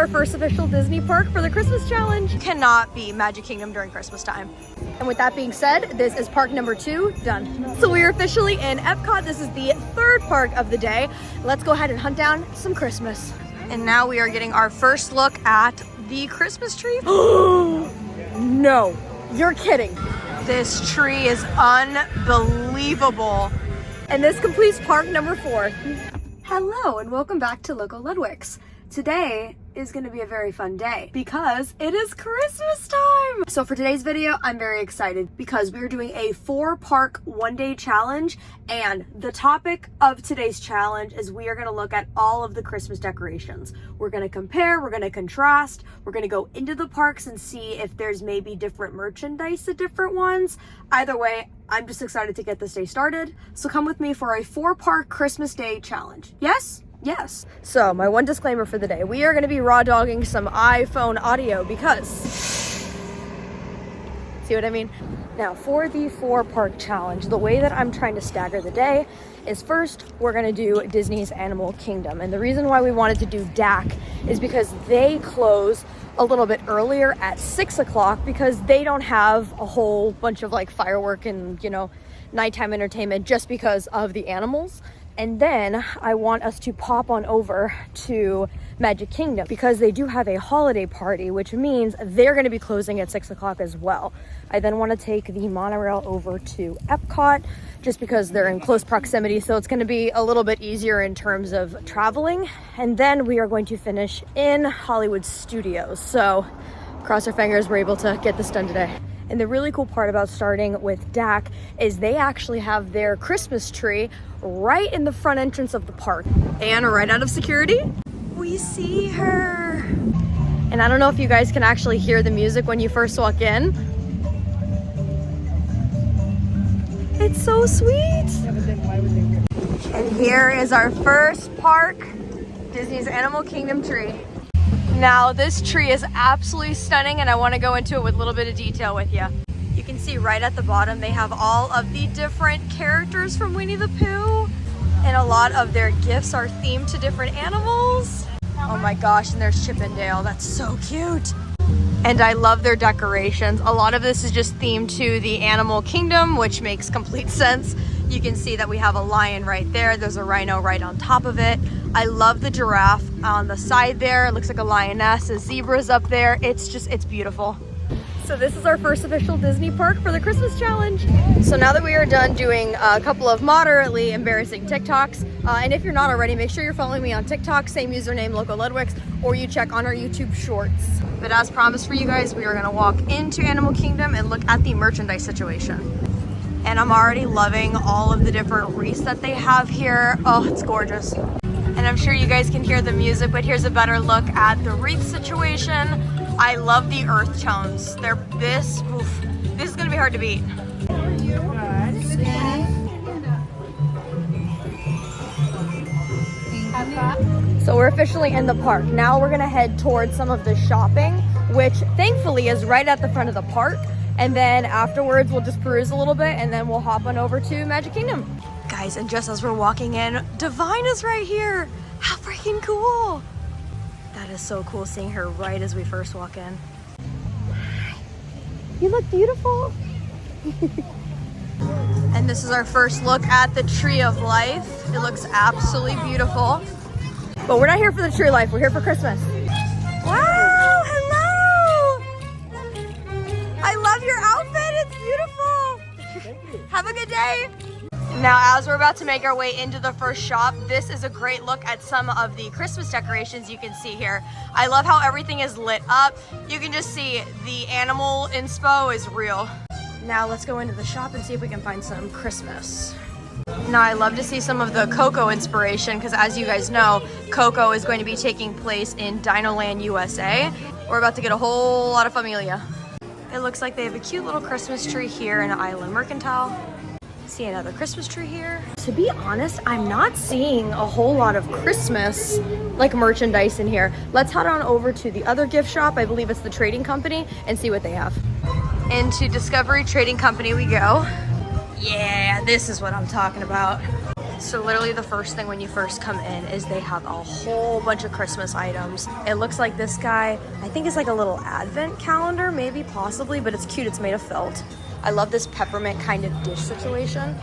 our first official Disney park for the Christmas challenge. Cannot be Magic Kingdom during Christmas time. And with that being said, this is park number 2 done. So we are officially in Epcot. This is the 3rd park of the day. Let's go ahead and hunt down some Christmas. And now we are getting our first look at the Christmas tree. No, you're kidding. This tree is unbelievable. And this completes park number 4. Hello and welcome back to Local Ludwig's. Today is going to be a very fun day because it is Christmas time. So for today's video, I'm very excited because we are doing a 4-park one-day challenge, and the topic of today's challenge is we are going to look at all of the Christmas decorations. We're going to compare, we're going to contrast, we're going to go into the parks and see if there's maybe different merchandise at different ones. Either way, I'm just excited to get this day started. So come with me for a 4-park Christmas Day challenge. Yes? Yes. So my one disclaimer for the day, we are going to be raw dogging some iPhone audio because, see what I mean? Now for the 4-park challenge, the way that I'm trying to stagger the day is first, we're going to do Disney's Animal Kingdom. And the reason why we wanted to do DAC is because they close a little bit earlier at 6 o'clock because they don't have a whole bunch of like firework and, you know, nighttime entertainment just because of the animals. And then I want us to pop on over to Magic Kingdom because they do have a holiday party, which means they're going to be closing at 6 o'clock as well. I then want to take the monorail over to Epcot just because they're in close proximity, so it's going to be a little bit easier in terms of traveling. And then we are going to finish in Hollywood Studios. So cross our fingers we're able to get this done today. And the really cool part about starting with DAC is they actually have their Christmas tree right in the front entrance of the park. And right out of security, we see her. And I don't know if you guys can actually hear the music when you first walk in. It's so sweet. And here is our first park, Disney's Animal Kingdom tree. Now this tree is absolutely stunning and I want to go into it with a little bit of detail with you. You can see right at the bottom they have all of the different characters from Winnie the Pooh, and a lot of their gifts are themed to different animals. Oh my gosh, and there's Chip and Dale. That's so cute. And I love their decorations. A lot of this is just themed to the Animal Kingdom, which makes complete sense. You can see that we have a lion right there. There's a rhino right on top of it. I love the giraffe on the side there. It looks like a lioness. A zebra's up there. It's beautiful. So this is our first official Disney park for the Christmas challenge. So now that we are done doing a couple of moderately embarrassing TikToks, and if you're not already, make sure you're following me on TikTok, same username, Local Ludwig's, or you check on our YouTube shorts. But as promised for you guys, we are gonna walk into Animal Kingdom and look at the merchandise situation. And I'm already loving all of the different wreaths that they have here. Oh, it's gorgeous. And I'm sure you guys can hear the music, but here's a better look at the wreath situation. I love the earth tones. This is gonna be hard to beat. So we're officially in the park. Now we're gonna head towards some of the shopping, which thankfully is right at the front of the park. And then afterwards, we'll just peruse a little bit and then we'll hop on over to Magic Kingdom. Guys, and just as we're walking in, Divine is right here. How freaking cool. That is so cool seeing her right as we first walk in. You look beautiful. And this is our first look at the Tree of Life. It looks absolutely beautiful. But we're not here for the Tree of Life, we're here for Christmas. Wow, hello. I love your outfit, it's beautiful. Thank you. Have a good day. Now, as we're about to make our way into the first shop, this is a great look at some of the Christmas decorations you can see here. I love how everything is lit up. You can just see the animal inspo is real. Now let's go into the shop and see if we can find some Christmas. Now I love to see some of the Coco inspiration because as you guys know, Coco is going to be taking place in Dinoland, USA. We're about to get a whole lot of familia. It looks like they have a cute little Christmas tree here in Island Mercantile. See another Christmas tree here. To be honest, I'm not seeing a whole lot of Christmas like merchandise in here. Let's head on over to the other gift shop. I believe it's the Trading Company, and see what they have. Into Discovery Trading Company we go. Yeah, this is what I'm talking about. So literally the first thing when you first come in is they have a whole bunch of Christmas items. It looks like this guy, I think it's like a little advent calendar, maybe, possibly, but it's cute. It's made of felt. I love this peppermint kind of dish situation.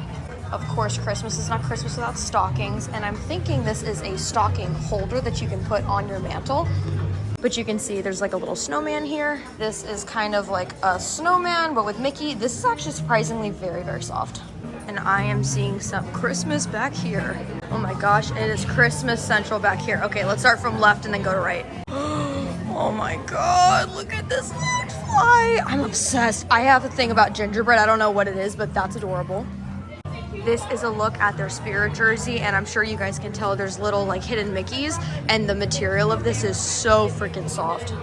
Of course, Christmas is not Christmas without stockings, and I'm thinking this is a stocking holder that you can put on your mantle. But you can see there's like a little snowman here. This is kind of like a snowman, but with Mickey. This is actually surprisingly very, very soft. And I am seeing some Christmas back here. Oh my gosh, it is Christmas Central back here. Okay, let's start from left and then go to right. Oh my God, look at this lounge fly. I'm obsessed. I have a thing about gingerbread. I don't know what it is, but that's adorable. This is a look at their spirit jersey, and I'm sure you guys can tell there's little like hidden Mickeys, and the material of this is so freaking soft.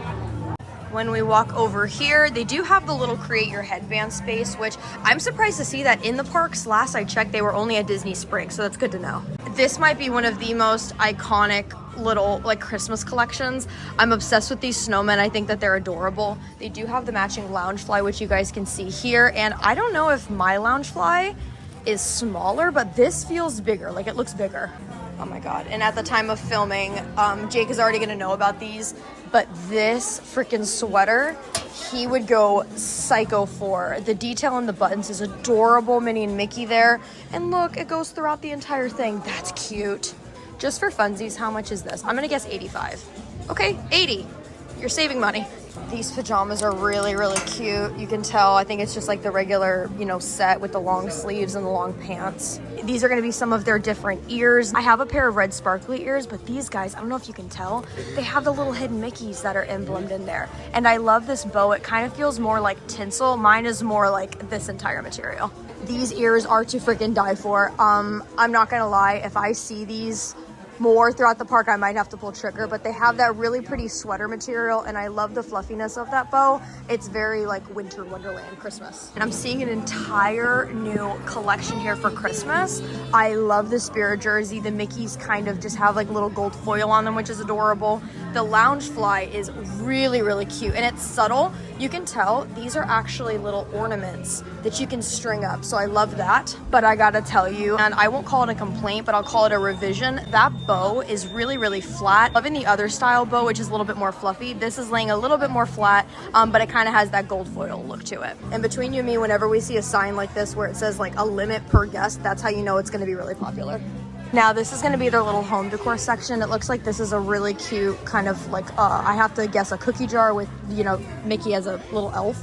When we walk over here, they do have the little create your headband space, which I'm surprised to see that in the parks. Last I checked, they were only at Disney Springs, so that's good to know. This might be one of the most iconic little like Christmas collections. I'm obsessed with these snowmen. I think that they're adorable. They do have the matching lounge fly, which you guys can see here, and I don't know if my lounge fly is smaller, but this feels bigger. Like, it looks bigger. Oh my God. And at the time of filming, Jake is already gonna know about these, but this freaking sweater, he would go psycho for. The detail on the buttons is adorable. Minnie and Mickey there. And look, it goes throughout the entire thing. That's cute. Just for funsies, how much is this? I'm gonna guess 85. Okay, 80. You're saving money. These pajamas are really, really cute. You can tell, I think it's just like the regular, you know, set with the long sleeves and the long pants. These are gonna be some of their different ears. I have a pair of red sparkly ears, but these guys, I don't know if you can tell, they have the little hidden Mickeys that are emblemed in there. And I love this bow. It kind of feels more like tinsel. Mine is more like this entire material. These ears are to freaking die for. I'm not gonna lie, if I see these more throughout the park, I might have to pull trigger, but they have that really pretty sweater material, and I love the fluffiness of that bow. It's very like winter wonderland Christmas. And I'm seeing an entire new collection here for Christmas. I love the spirit jersey. The Mickeys kind of just have like little gold foil on them, which is adorable. The lounge fly is really, really cute, and it's subtle. You can tell these are actually little ornaments that you can string up, so I love that. But I gotta tell you, and I won't call it a complaint, but I'll call it a revision, that bow is really, really flat. Loving the other style bow, which is a little bit more fluffy. This is laying a little bit more flat, but it kind of has that gold foil look to it. And between you and me, whenever we see a sign like this where it says like a limit per guest, that's how you know it's gonna be really popular. Now this is gonna be their little home decor section. It looks like this is a really cute kind of like, I have to guess, a cookie jar with, you know, Mickey as a little elf.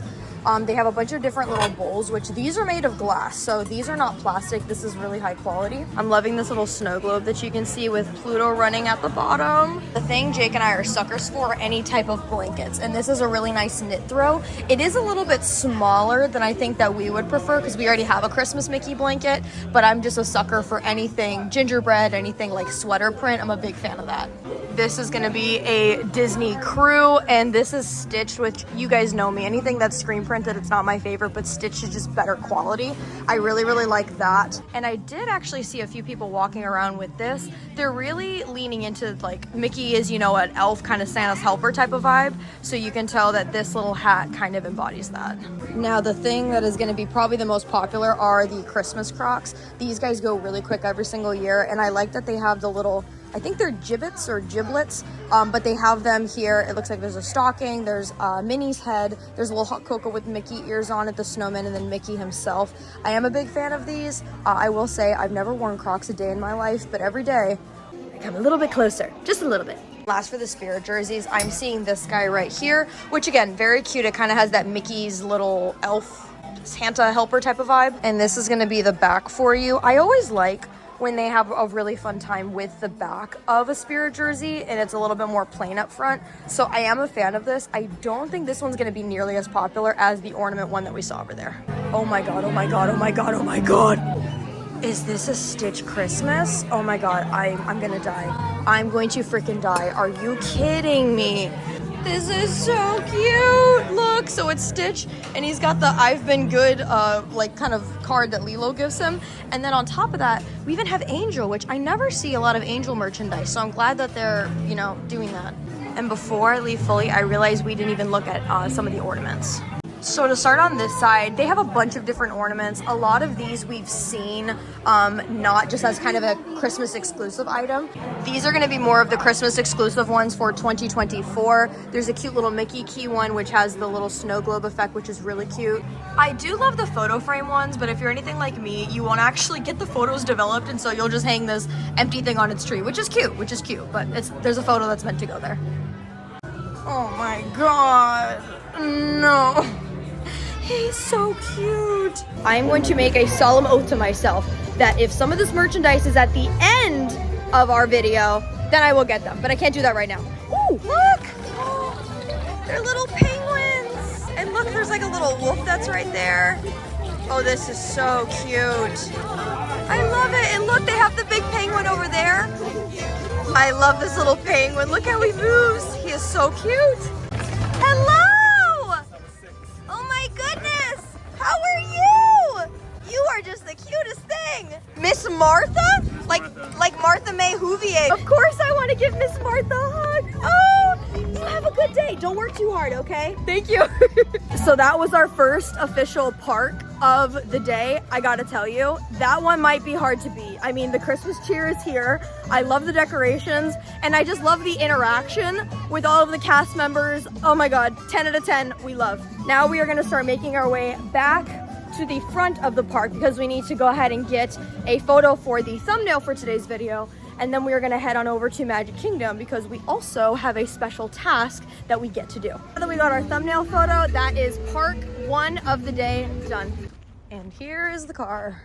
They have a bunch of different little bowls, which these are made of glass, so these are not plastic. This is really high quality. I'm loving this little snow globe that you can see with Pluto running at the bottom. The thing Jake and I are suckers for are any type of blankets, and this is a really nice knit throw. It is a little bit smaller than I think that we would prefer because we already have a Christmas Mickey blanket, but I'm just a sucker for anything gingerbread, anything like sweater print. I'm a big fan of that. This is gonna be a Disney crew, and this is stitched, which you guys know me. Anything that's screen printed, it's not my favorite, but stitched is just better quality. I really, really like that. And I did actually see a few people walking around with this. They're really leaning into like Mickey is, you know, an elf kind of Santa's helper type of vibe. So you can tell that this little hat kind of embodies that. Now the thing that is gonna be probably the most popular are the Christmas Crocs. These guys go really quick every single year, and I like that they have the little, I think they're giblets or giblets, but they have them here. It looks like there's a stocking, there's Minnie's head, there's a little hot cocoa with Mickey ears on it, the snowman, and then Mickey himself. I am a big fan of these. I will say I've never worn Crocs a day in my life, but every day I come a little bit closer, just a little bit. Last for the spirit jerseys, I'm seeing this guy right here, which again, very cute. It kind of has that Mickey's little elf Santa helper type of vibe. And this is gonna be the back for you. I always like when they have a really fun time with the back of a spirit jersey and it's a little bit more plain up front. So I am a fan of this. I don't think this one's gonna be nearly as popular as the ornament one that we saw over there. Oh my God, oh my God, oh my God, oh my God. Is this a Stitch Christmas? Oh my God, I'm gonna die. I'm going to freaking die. Are you kidding me? This is so cute. Look, so it's Stitch, and he's got the I've been good like kind of card that Lilo gives him. And then on top of that, we even have Angel, which I never see a lot of Angel merchandise. So I'm glad that they're, you know, doing that. And before I leave fully, I realized we didn't even look at some of the ornaments. So to start on this side, they have a bunch of different ornaments. A lot of these we've seen not just as kind of a Christmas exclusive item. These are going to be more of the Christmas exclusive ones for 2024. There's a cute little Mickey key one which has the little snow globe effect, which is really cute. I do love the photo frame ones, but if you're anything like me, you won't actually get the photos developed, and so you'll just hang this empty thing on its tree, which is cute, but there's a photo that's meant to go there. Oh my god, no. He's so cute. I am going to make a solemn oath to myself that if some of this merchandise is at the end of our video, then I will get them. But I can't do that right now. Ooh, look! They're little penguins. And look, there's like a little wolf that's right there. Oh, this is so cute. I love it. And look, they have the big penguin over there. I love this little penguin. Look how he moves. He is so cute. Hello! How are you? You are just the cutest thing. Miss Martha? Like Martha May Whovier. Of course I want to give Miss Martha a hug. Oh, you have a good day. Don't work too hard, okay? Thank you. So that was our first official park of the day. I gotta tell you, that one might be hard to beat. I mean, the Christmas cheer is here. I love the decorations, and I just love the interaction with all of the cast members. Oh my God, 10 out of 10, we love. Now we are gonna start making our way back to the front of the park because we need to go ahead and get a photo for the thumbnail for today's video. And then we are gonna head on over to Magic Kingdom because we also have a special task that we get to do. Now that we got our thumbnail photo, that is part 1 of the day done. And here is the car.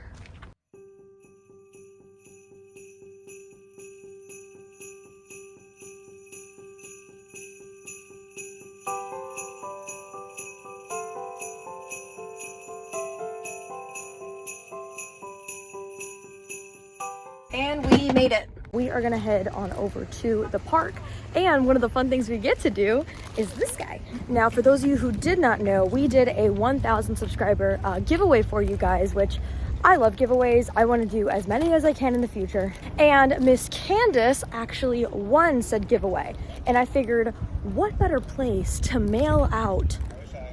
And we made it. We are gonna head on over to the park. And one of the fun things we get to do is this guy. Now, for those of you who did not know, we did a 1,000 subscriber giveaway for you guys, which I love giveaways. I want to do as many as I can in the future. And Miss Candace actually won said giveaway. And I figured, what better place to mail out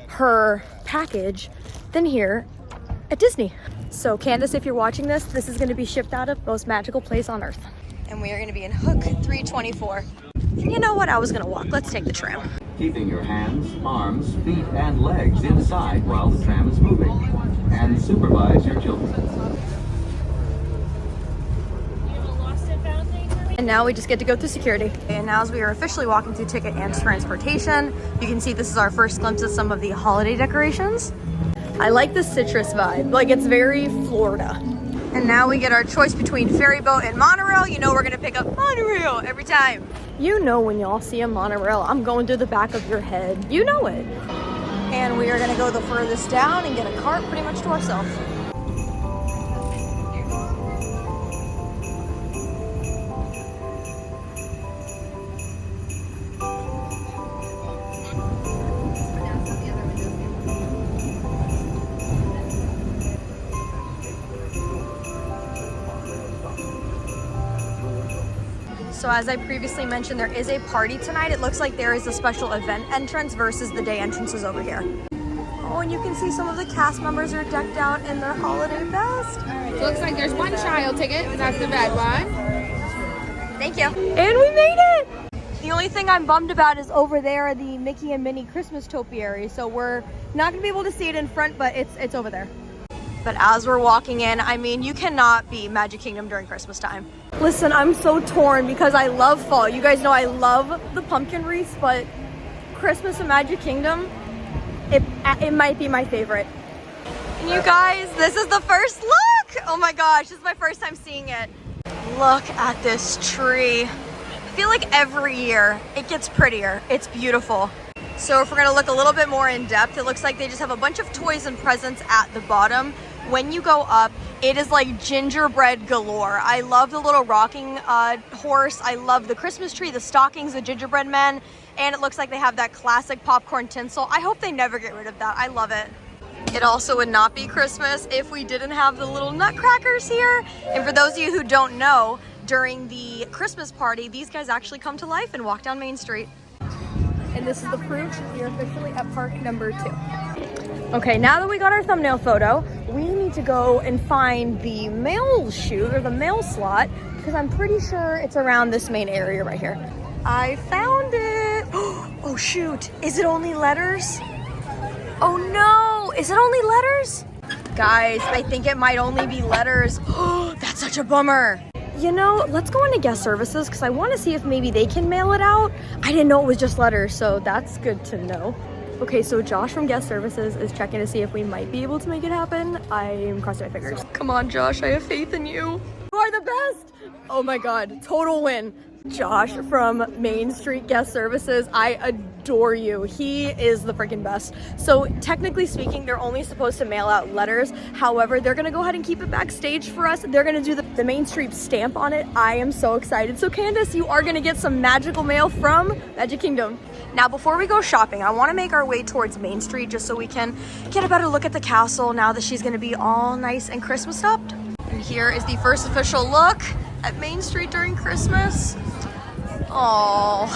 her package than here at Disney. So Candace, if you're watching this, this is going to be shipped out of the most magical place on earth. And we are going to be in Hook 324. You know what? I was going to walk. Let's take the tram. Keeping your hands, arms, feet, and legs inside while the tram is moving. And supervise your children. And now we just get to go through security. And now as we are officially walking through ticket and transportation, you can see this is our first glimpse of some of the holiday decorations. I like the citrus vibe, like it's very Florida. And now we get our choice between ferry boat and monorail. You know we're gonna pick up monorail every time. You know when y'all see a monorail, I'm going through the back of your head. You know it. And we are gonna go the furthest down and get a cart pretty much to ourselves. So as I previously mentioned, there is a party tonight. It looks like there is a special event entrance versus the day entrances over here. Oh, and you can see some of the cast members are decked out in their holiday best. So it looks like there's one child ticket, and that's the red one. Thank you. And we made it! The only thing I'm bummed about is over there, the Mickey and Minnie Christmas topiary. So we're not gonna be able to see it in front, but it's over there. But as we're walking in, I mean, you cannot beat Magic Kingdom during Christmas time. Listen, I'm so torn because I love fall. You guys know I love the pumpkin wreaths, but Christmas and Magic Kingdom, it might be my favorite. And you guys, this is the first look. Oh my gosh, this is my first time seeing it. Look at this tree. I feel like every year it gets prettier. It's beautiful. So if we're gonna look a little bit more in depth, it looks like they just have a bunch of toys and presents at the bottom. When you go up, it is like gingerbread galore. I love the little rocking horse. I love the Christmas tree, the stockings, the gingerbread men, and it looks like they have that classic popcorn tinsel. I hope they never get rid of that. I love it. It also would not be Christmas if we didn't have the little nutcrackers here. And for those of you who don't know, during the Christmas party, these guys actually come to life and walk down Main Street. And this is the proof we are officially at park number 2. Okay, now that we got our thumbnail photo, we need to go and find the mail chute or the mail slot because I'm pretty sure it's around this main area right here. I found it. Oh shoot, is it only letters? Oh no, is it only letters? Guys, I think it might only be letters. Oh, that's such a bummer. You know, let's go into guest services because I want to see if maybe they can mail it out. I didn't know it was just letters, so that's good to know. Okay, so Josh from guest services is checking to see if we might be able to make it happen. I'm crossing my fingers. Come on, Josh, I have faith in you. You are the best. Oh my God, total win. Josh from Main Street Guest Services, I adore you. He is the freaking best. So technically speaking, they're only supposed to mail out letters. However, they're gonna go ahead and keep it backstage for us. They're gonna do the Main Street stamp on it. I am so excited. So Candace, you are gonna get some magical mail from Magic Kingdom. Now, before we go shopping, I wanna make our way towards Main Street just so we can get a better look at the castle now that she's gonna be all nice and Christmas up. And here is the first official look at Main Street during Christmas. Oh,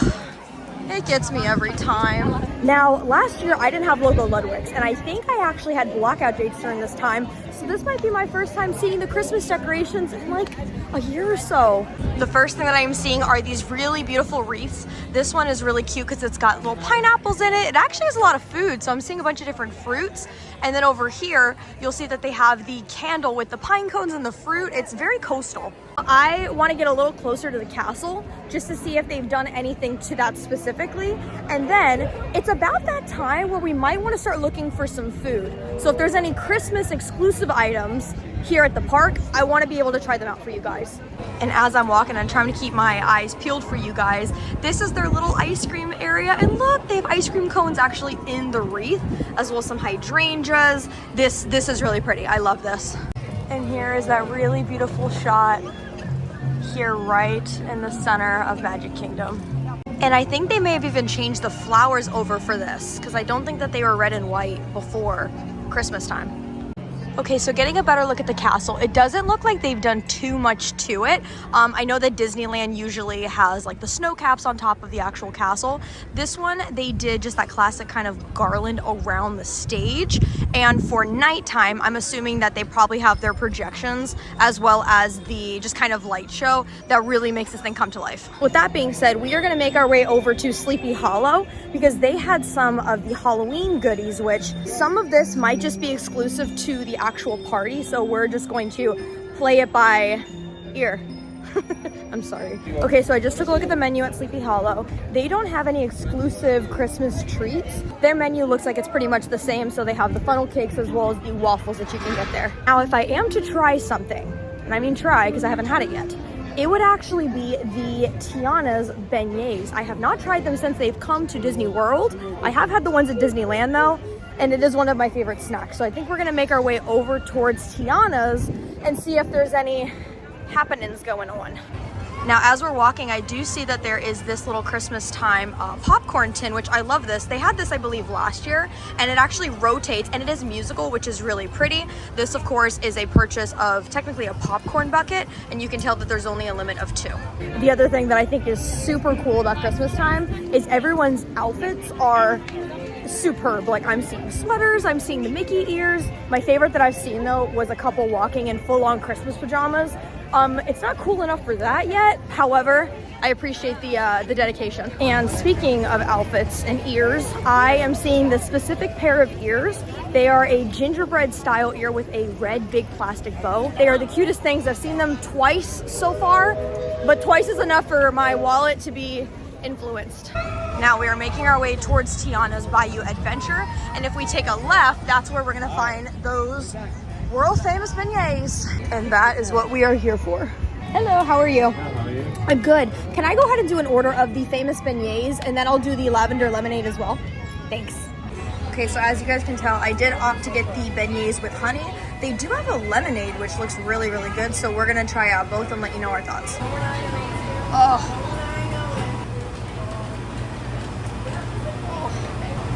it gets me every time. Now, last year I didn't have logo Ludwig's, and I think I actually had blackout dates during this time, so this might be my first time seeing the Christmas decorations in like a year or so. The first thing that I'm seeing are these really beautiful wreaths. This one is really cute because it's got little pineapples in it. It actually has a lot of food, so I'm seeing a bunch of different fruits. And then over here, you'll see that they have the candle with the pine cones and the fruit. It's very coastal. I want to get a little closer to the castle just to see if they've done anything to that specifically. And then it's about that time where we might want to start looking for some food. So if there's any Christmas exclusive items here at the park, I want to be able to try them out for you guys. And as I'm walking, I'm trying to keep my eyes peeled for you guys. This is their little ice cream area. And look, they have ice cream cones actually in the wreath, as well as some hydrangeas. This is really pretty. I love this. And here is that really beautiful shot here right in the center of Magic Kingdom. And I think they may have even changed the flowers over for this because I don't think that they were red and white before Christmas time. Okay, so getting a better look at the castle, it doesn't look like they've done too much to it. I know that Disneyland usually has like the snow caps on top of the actual castle. This one, they did just that classic kind of garland around the stage. And for nighttime, I'm assuming that they probably have their projections as well as the just kind of light show that really makes this thing come to life. With that being said, we are gonna make our way over to Sleepy Hollow because they had some of the Halloween goodies, which some of this might just be exclusive to the actual party, so we're just going to play it by ear. I'm sorry. Okay, so I just took a look at the menu at Sleepy Hollow. They don't have any exclusive Christmas treats. Their menu looks like it's pretty much the same, so they have the funnel cakes as well as the waffles that you can get there. Now, if I am to try something, and I mean try because I haven't had it yet, it would actually be the Tiana's beignets. I have not tried them since they've come to Disney World. I have had the ones at Disneyland though, and it is one of my favorite snacks. So I think we're gonna make our way over towards Tiana's and see if there's any happenings going on. Now, as we're walking, I do see that there is this little Christmas time popcorn tin, which I love this. They had this, I believe, last year, and it actually rotates, and it is musical, which is really pretty. This, of course, is a purchase of technically a popcorn bucket, and you can tell that there's only a limit of 2. The other thing that I think is super cool about Christmas time is everyone's outfits are superb. Like, I'm seeing sweaters, I'm seeing the Mickey ears. My favorite that I've seen, though, was a couple walking in full-on Christmas pajamas. It's not cool enough for that yet. However, I appreciate the dedication. And speaking of outfits and ears, I am seeing this specific pair of ears. They are a gingerbread style ear with a red big plastic bow. They are the cutest things. I've seen them twice so far, but twice is enough for my wallet to be influenced. Now we are making our way towards Tiana's Bayou Adventure, and if we take a left, that's where we're gonna find those world famous beignets, and that is what we are here for. Hello, how are you? How are you? I'm good. Can I go ahead and do an order of the famous beignets, and then I'll do the lavender lemonade as well? Thanks. Okay, so as you guys can tell, I did opt to get the beignets with honey. They do have a lemonade, which looks really, really good, so we're gonna try out both and let you know our thoughts.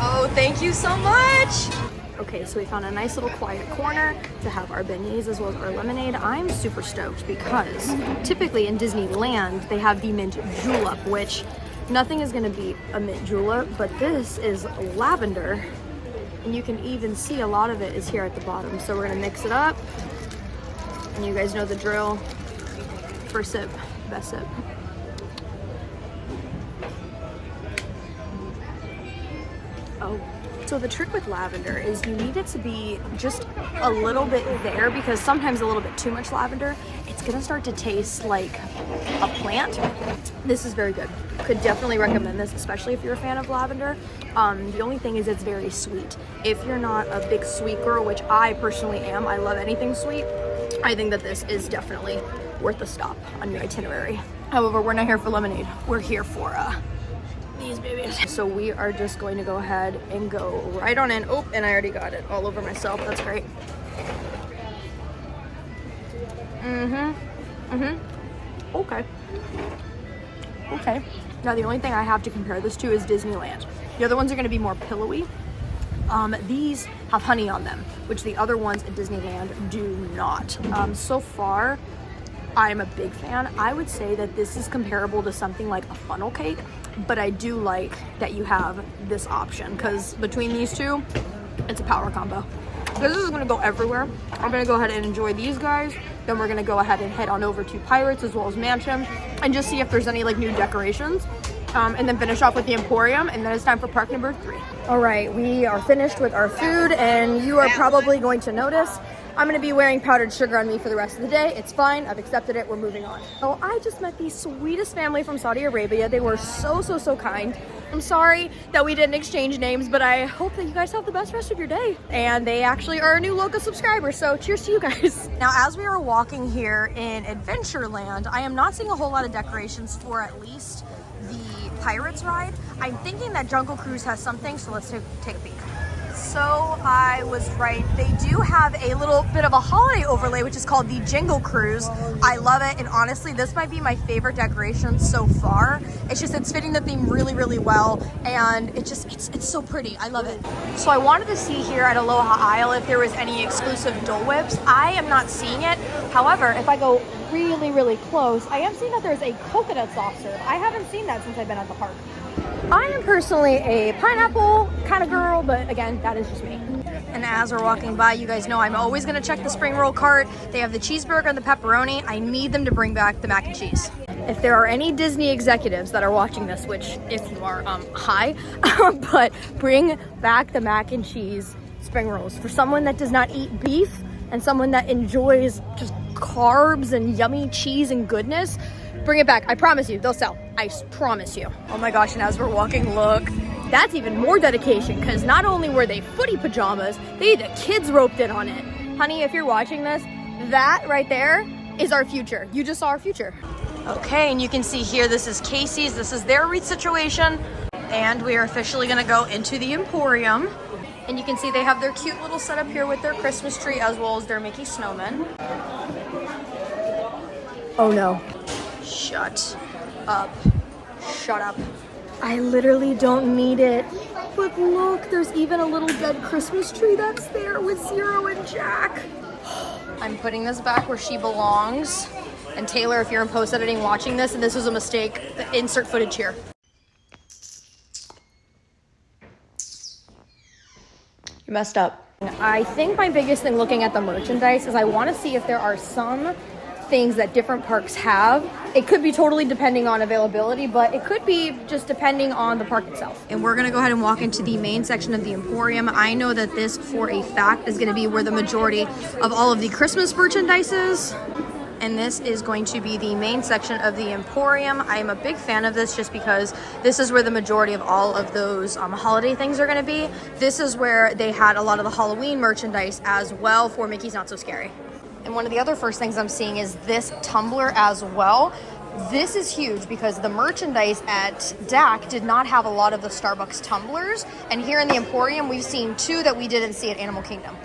Oh, thank you so much. Okay, so we found a nice little quiet corner to have our beignets as well as our lemonade. I'm super stoked because typically in Disneyland, they have the mint julep, which nothing is gonna beat a mint julep, but this is lavender And you can even see a lot of it is here at the bottom. So we're gonna mix it up. And you guys know the drill. First sip, best sip. Oh. So the trick with lavender is you need it to be just a little bit there, because sometimes a little bit too much lavender, it's gonna start to taste like a plant. This is very good. Could definitely recommend this, especially if you're a fan of lavender. The only thing is it's very sweet. If you're not a big sweet girl, which I personally am, I love anything sweet, I think that this is definitely worth a stop on your itinerary. However, we're not here for lemonade. We're here for these babies. So we are just going to go ahead and go right on in. Oh, and I already got it all over myself. That's great. Okay. Okay. Now the only thing I have to compare this to is Disneyland. The other ones are going to be more pillowy. These have honey on them, which the other ones at Disneyland do not. So far, I'm a big fan. I would say that this is comparable to something like a funnel cake, but I do like that you have this option, because between these two, it's a power combo. This is gonna go everywhere. I'm gonna go ahead and enjoy these guys. Then we're gonna go ahead and head on over to Pirates as well as Mansion and just see if there's any like new decorations. And then finish off with the Emporium, and then it's time for park number 3. All right, we are finished with our food, and you are probably going to notice I'm gonna be wearing powdered sugar on me for the rest of the day. It's fine, I've accepted it, we're moving on. So I just met the sweetest family from Saudi Arabia. They were so kind. I'm sorry that we didn't exchange names, but I hope that you guys have the best rest of your day. And they actually are a new local subscriber, so cheers to you guys. Now, as we are walking here in Adventureland, I am not seeing a whole lot of decorations for at least the Pirates ride. I'm thinking that Jungle Cruise has something, so let's take a peek. So I was right. They do have a little bit of a holiday overlay, which is called the Jingle Cruise. I love it, and honestly, this might be my favorite decoration so far. It's fitting the theme really well, and it's so pretty. I love it. So I wanted to see here at Aloha Isle if there was any exclusive Dole Whips. I am not seeing it. However, if I go really close, I am seeing that there's a coconut soft serve. I haven't seen that since I've been at the park. I am personally a pineapple kind of girl, but again, that is just me. And as we're walking by, you guys know I'm always gonna check the spring roll cart. They have the cheeseburger and the pepperoni. I need them to bring back the mac and cheese. If there are any Disney executives that are watching this, which if you are, hi, but bring back the mac and cheese spring rolls. For someone that does not eat beef and someone that enjoys just carbs and yummy cheese and goodness, bring it back. I promise you, they'll sell. I promise you. Oh my gosh, and as we're walking, look, that's even more dedication, because not only were they footy pajamas, they had the kids roped in on it. Honey, if you're watching this, that right there is our future. You just saw our future. Okay, and you can see here, this is Casey's. This is their wreath situation. And we are officially gonna go into the Emporium. And you can see they have their cute little setup here with their Christmas tree as well as their Mickey snowman. Oh no. Shut up. Shut up. I literally don't need it. But look, there's even a little dead Christmas tree that's there with Zero and Jack. I'm putting this back where she belongs. And Taylor, if you're in post editing watching this and this was a mistake, insert footage here. You messed up. I think my biggest thing looking at the merchandise is I want to see if there are some things that different parks have. It could be totally depending on availability, but it could be just depending on the park itself. And we're gonna go ahead and walk into the main section of the Emporium. I know that this, for a fact, is gonna be where the majority of all of the Christmas merchandise is. And this is going to be the main section of the Emporium. I am a big fan of this just because this is where the majority of all of those holiday things are gonna be. This is where they had a lot of the Halloween merchandise as well for Mickey's Not So Scary. And one of the other first things I'm seeing is this tumbler as well. This is huge because the merchandise at DAC did not have a lot of the Starbucks tumblers. And here in the Emporium, we've seen 2 that we didn't see at Animal Kingdom.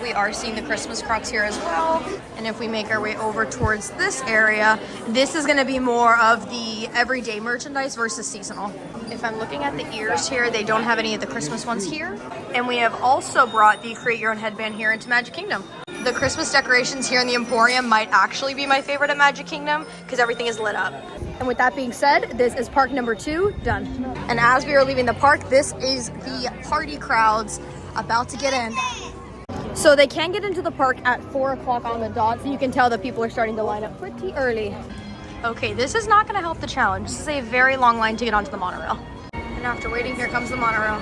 We are seeing the Christmas crocs here as well. And if we make our way over towards this area, this is gonna be more of the everyday merchandise versus seasonal. If I'm looking at the ears here, they don't have any of the Christmas ones here. And we have also brought the Create Your Own Headband here into Magic Kingdom. The Christmas decorations here in the Emporium might actually be my favorite at Magic Kingdom because everything is lit up. And with that being said, this is park number 2 done. And as we are leaving the park, this is the party crowds about to get in. So they can get into the park at 4 o'clock on the dot, so you can tell that people are starting to line up pretty early. Okay, this is not gonna help the challenge. This is a very long line to get onto the monorail. And after waiting, here comes the monorail.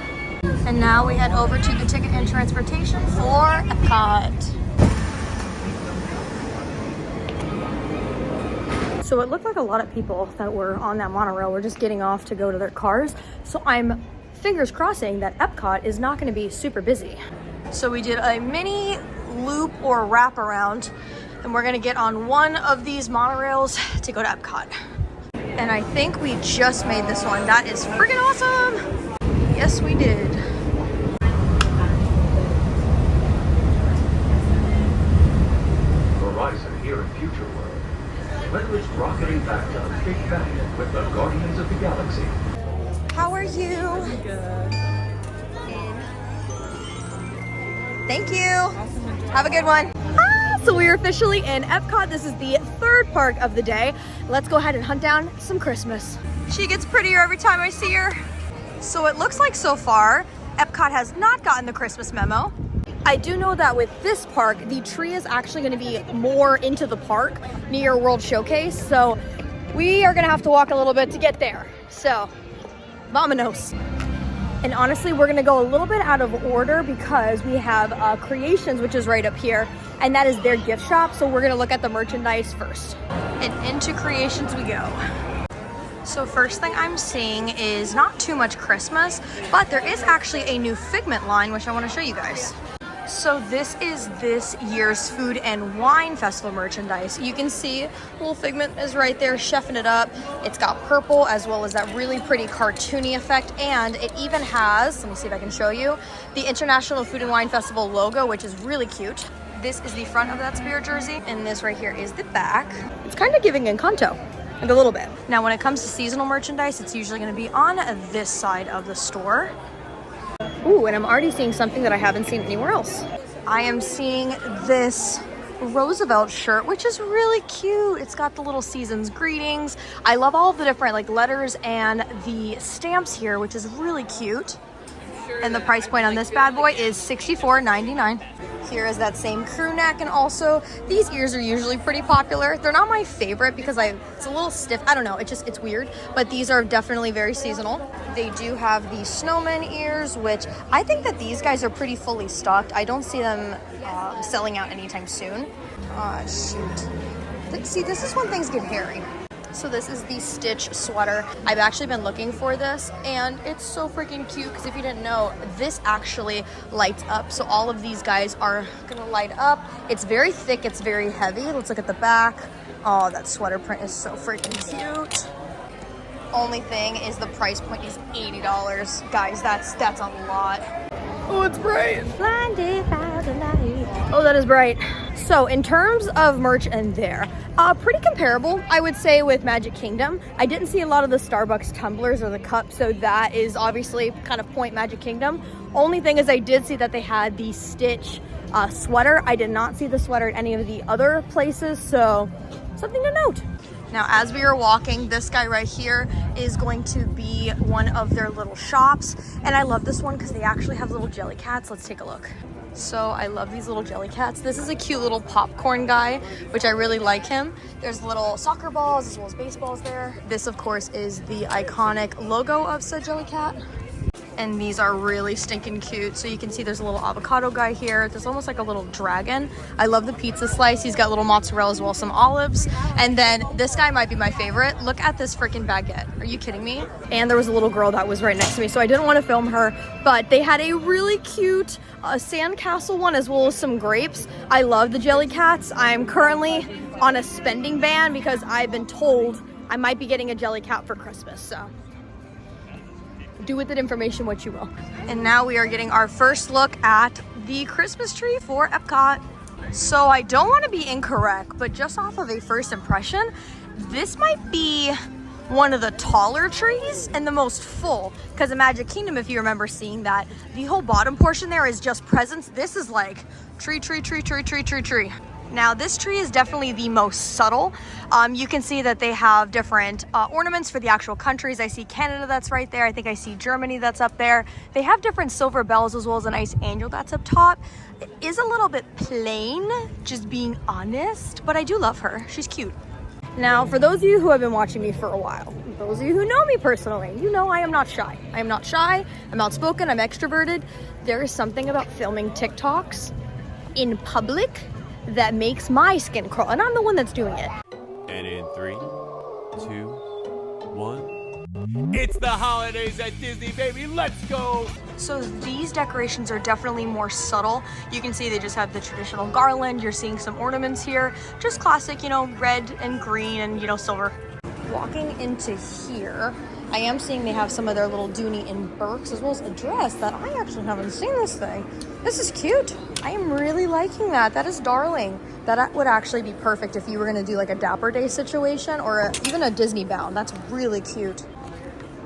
And now we head over to the ticket and transportation for Epcot. So it looked like a lot of people that were on that monorail were just getting off to go to their cars. So I'm fingers crossing that Epcot is not gonna be super busy. So we did a mini loop or wraparound, and we're gonna get on one of these monorails to go to Epcot. And I think we just made this one. That is freaking awesome. Yes, we did. Horizon here in Future World. Whether it's rocketing back to the Big Bang with the Guardians of the Galaxy. How are you? Good. Thank you. Have a good one. So we are officially in Epcot. This is the 3rd park of the day. Let's go ahead and hunt down some Christmas. She gets prettier every time I see her. So it looks like so far, Epcot has not gotten the Christmas memo. I do know that with this park, the tree is actually going to be more into the park near World Showcase. So we are going to have to walk a little bit to get there. So, vamonos. And honestly, we're gonna go a little bit out of order because we have Creations, which is right up here, and that is their gift shop. So we're gonna look at the merchandise first. And into Creations we go. So first thing I'm seeing is not too much Christmas, but there is actually a new Figment line, which I wanna show you guys. So this is this year's Food and Wine Festival merchandise. You can see little Figment is right there chefing it up. It's got purple as well as that really pretty cartoony effect, and it even has, let me see if I can show you, the International Food and Wine Festival logo, which is really cute. This is the front of that Spirit jersey, and this right here is the back. It's kind of giving Encanto, like a little bit. Now when it comes to seasonal merchandise, it's usually gonna be on this side of the store. Ooh, and I'm already seeing something that I haven't seen anywhere else. I am seeing this Roosevelt shirt, which is really cute. It's got the little season's greetings. I love all of the different like letters and the stamps here, which is really cute. And the price point on this bad boy is $64.99. Here is that same crew neck, and also these ears are usually pretty popular. They're not my favorite because it's a little stiff. I don't know, it's weird, but these are definitely very seasonal. They do have the snowman ears, which I think that these guys are pretty fully stocked. I don't see them selling out anytime soon. Shoot. See, this is when things get hairy. So this is the Stitch sweater. I've actually been looking for this, and it's so freaking cute because if you didn't know, this actually lights up. So all of these guys are gonna light up. It's very thick, it's very heavy. Let's look at the back. Oh, that sweater print is so freaking cute. Only thing is the price point is $80. Guys, that's a lot. Oh, it's bright. Blinded by the light. Oh, that is bright. So in terms of merch in there, pretty comparable, I would say, with Magic Kingdom. I didn't see a lot of the Starbucks tumblers or the cups, so that is obviously kind of point Magic Kingdom. Only thing is I did see that they had the Stitch sweater. I did not see the sweater at any of the other places, so something to note. Now, as we are walking, this guy right here is going to be one of their little shops. And I love this one because they actually have little jelly cats. Let's take a look. So I love these little jelly cats. This is a cute little popcorn guy, which I really like him. There's little soccer balls as well as baseballs there. This, of course, is the iconic logo of said jelly cat. And these are really stinking cute. So you can see there's a little avocado guy here. There's almost like a little dragon. I love the pizza slice. He's got little mozzarella as well as some olives. And then this guy might be my favorite. Look at this freaking baguette. Are you kidding me? And there was a little girl that was right next to me, so I didn't want to film her, but they had a really cute sandcastle one as well as some grapes. I love the jelly cats. I'm currently on a spending ban because I've been told I might be getting a jelly cat for Christmas, so do with that information what you will. And now we are getting our first look at the Christmas tree for Epcot. So I don't want to be incorrect, but just off of a first impression, this might be one of the taller trees and the most full. Because in Magic Kingdom, if you remember seeing that, the whole bottom portion there is just presents. This is like tree. Now this tree is definitely the most subtle. You can see that they have different ornaments for the actual countries. I see Canada that's right there. I think I see Germany that's up there. They have different silver bells as well as a nice angel that's up top. It is a little bit plain, just being honest, but I do love her. She's cute. Now, for those of you who have been watching me for a while, those of you who know me personally, you know I am not shy. I am not shy, I'm outspoken, I'm extroverted. There is something about filming TikToks in public that makes my skin crawl, and I'm the one that's doing it. And in 3, 2, 1. It's the holidays at Disney, baby. Let's go. So these decorations are definitely more subtle. You can see they just have the traditional garland. You're seeing some ornaments here. Just classic, you know, red and green and, you know, silver. Walking into here, I am seeing they have some of their little Dooney and Burks as well as a dress that I actually haven't seen this thing. This is cute. I am really liking that. That is darling. That would actually be perfect if you were gonna do like a Dapper Day situation or even a Disney bound. That's really cute.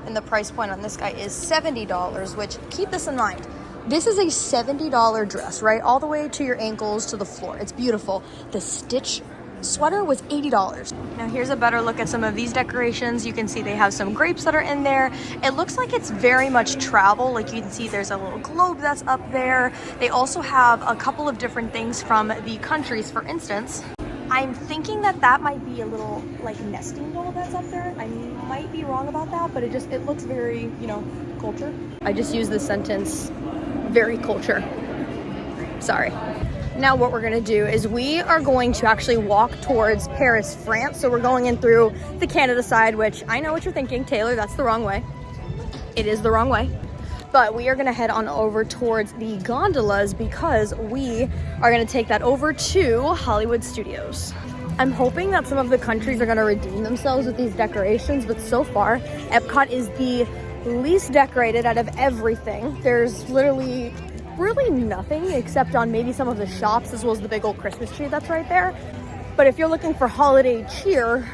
And the price point on this guy is $70, which, keep this in mind, this is a $70 dress, right? All the way to your ankles to the floor. It's beautiful. The Stitch sweater was $80. Now here's a better look at some of these decorations. You can see they have some grapes that are in there. It looks like it's very much travel. Like you can see there's a little globe that's up there. They also have a couple of different things from the countries. For instance, I'm thinking that might be a little like nesting doll that's up there. I might be wrong about that, but it looks very, you know, culture. I just used the sentence, very culture. Sorry. Now what we're gonna do is we are going to actually walk towards Paris, France. So we're going in through the Canada side, which I know what you're thinking, Taylor, that's the wrong way. It is the wrong way. But we are gonna head on over towards the gondolas because we are gonna take that over to Hollywood Studios. I'm hoping that some of the countries are gonna redeem themselves with these decorations, but so far, Epcot is the least decorated out of everything. There's literally really nothing except on maybe some of the shops as well as the big old Christmas tree that's right there. But if you're looking for holiday cheer,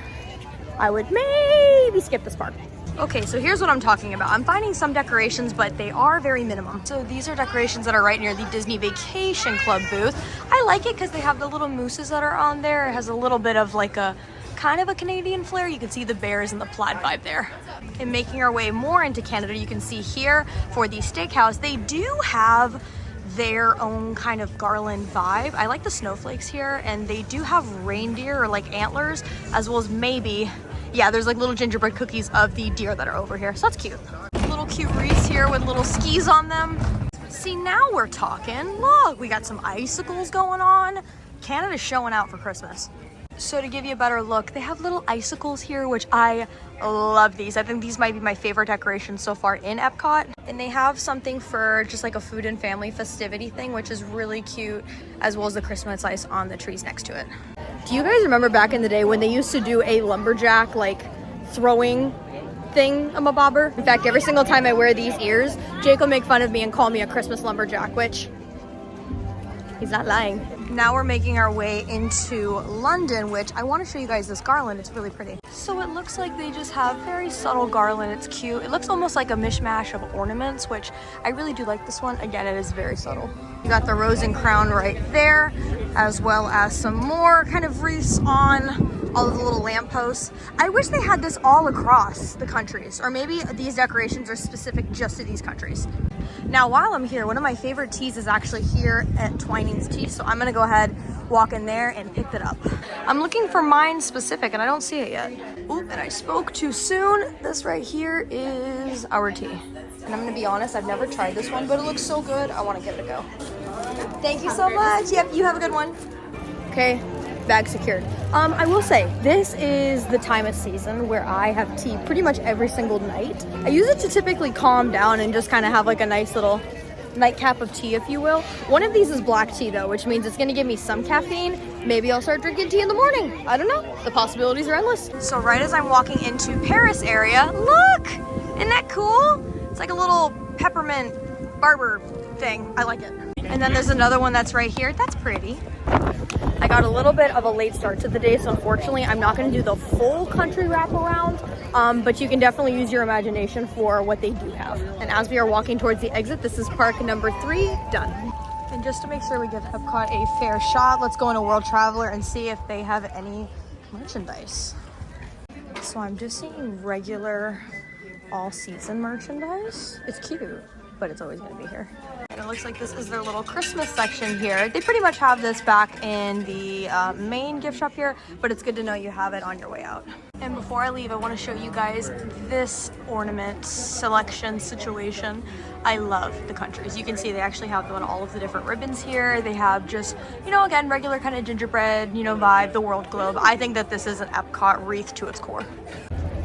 I would maybe skip this part. Okay, so here's what I'm talking about. I'm finding some decorations, but they are very minimum. So these are decorations that are right near the Disney Vacation Club booth. I like it because they have the little mooses that are on there. It has a little bit of like a kind of a Canadian flair. You can see the bears and the plaid vibe there. And making our way more into Canada, you can see here for the steakhouse, they do have their own kind of garland vibe. I like the snowflakes here, and they do have reindeer or like antlers, as well as maybe, yeah, there's like little gingerbread cookies of the deer that are over here. So that's cute. Little cute wreaths here with little skis on them. See, now we're talking. Look, we got some icicles going on. Canada's showing out for Christmas. So to give you a better look, they have little icicles here, which I love these. I think these might be my favorite decorations so far in Epcot. And they have something for just like a food and family festivity thing, which is really cute, as well as the Christmas lights on the trees next to it. Do you guys remember back in the day when they used to do a lumberjack like throwing thing, a bobber? In fact, every single time I wear these ears, Jake will make fun of me and call me a Christmas lumberjack, which he's not lying. Now we're making our way into London, which I want to show you guys this garland. It's really pretty. So it looks like they just have very subtle garland. It's cute. It looks almost like a mishmash of ornaments, which I really do like this one. Again, it is very subtle. You got the rose and crown right there, as well as some more kind of wreaths on all of the little lampposts. I wish they had this all across the countries, or maybe these decorations are specific just to these countries. Now, while I'm here, one of my favorite teas is actually here at Twining's Tea, so I'm gonna go ahead, walk in there and pick it up. I'm looking for mine specific and I don't see it yet. Oop, and I spoke too soon. This right here is our tea. And I'm gonna be honest, I've never tried this one, but it looks so good, I wanna give it a go. Thank you so much. Yep, you have a good one. Okay, bag secured. I will say, this is the time of season where I have tea pretty much every single night. I use it to typically calm down and just kind of have like a nice little nightcap of tea, if you will. One of these is black tea though, which means it's gonna give me some caffeine. Maybe I'll start drinking tea in the morning. I don't know. The possibilities are endless. So right as I'm walking into Paris area, look! Isn't that cool? It's like a little peppermint barber thing. I like it. And then there's another one that's right here. That's pretty. I I got a little bit of a late start to the day, so unfortunately I'm not going to do the full country wraparound, but you can definitely use your imagination for what they do have. And as we are walking towards the exit, this is park number 3, done. And just to make sure we give Epcot a fair shot, let's go into World Traveler and see if they have any merchandise. So I'm just seeing regular all-season merchandise. It's cute, but it's always going to be here. And it looks like this is their little Christmas section here. They pretty much have this back in the main gift shop here, but it's good to know you have it on your way out. And before I leave, I want to show you guys this ornament selection situation. I love the countries. You can see they actually have them on all of the different ribbons here. They have just, you know, again, regular kind of gingerbread, you know, vibe, the world globe. I think that this is an Epcot wreath to its core.